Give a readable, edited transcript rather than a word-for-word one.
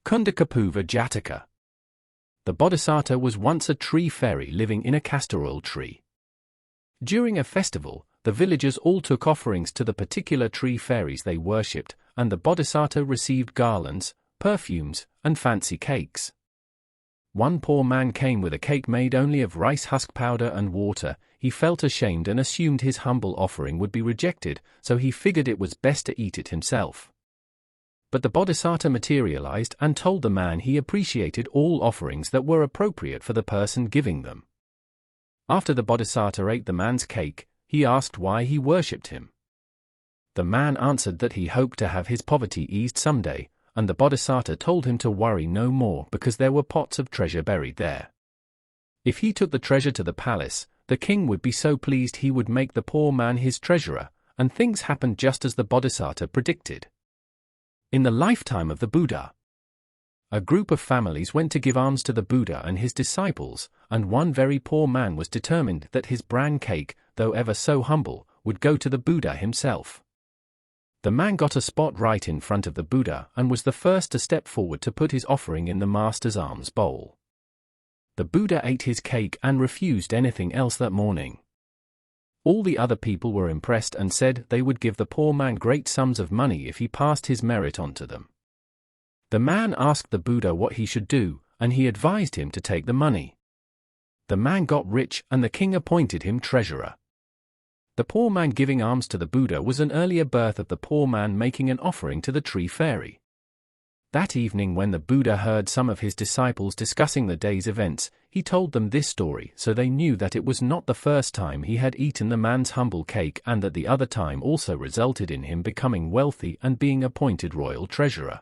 Kundakapuva Jataka. The Bodhisattva was once a tree fairy living in a castor oil tree. During a festival, the villagers all took offerings to the particular tree fairies they worshipped, and the Bodhisattva received garlands, perfumes, and fancy cakes. One poor man came with a cake made only of rice husk powder and water. He felt ashamed and assumed his humble offering would be rejected, so he figured it was best to eat it himself. But the Bodhisattva materialized and told the man he appreciated all offerings that were appropriate for the person giving them. After the Bodhisattva ate the man's cake, he asked why he worshipped him. The man answered that he hoped to have his poverty eased someday, and the Bodhisattva told him to worry no more because there were pots of treasure buried there. If he took the treasure to the palace, the king would be so pleased he would make the poor man his treasurer, and things happened just as the Bodhisattva predicted. In the lifetime of the Buddha, a group of families went to give alms to the Buddha and his disciples, and one very poor man was determined that his bran cake, though ever so humble, would go to the Buddha himself. The man got a spot right in front of the Buddha and was the first to step forward to put his offering in the master's alms bowl. The Buddha ate his cake and refused anything else that morning. All the other people were impressed and said they would give the poor man great sums of money if he passed his merit on to them. The man asked the Buddha what he should do, and he advised him to take the money. The man got rich and the king appointed him treasurer. The poor man giving alms to the Buddha was an earlier birth of the poor man making an offering to the tree fairy. That evening, when the Buddha heard some of his disciples discussing the day's events, he told them this story so they knew that it was not the first time he had eaten the man's humble cake and that the other time also resulted in him becoming wealthy and being appointed royal treasurer.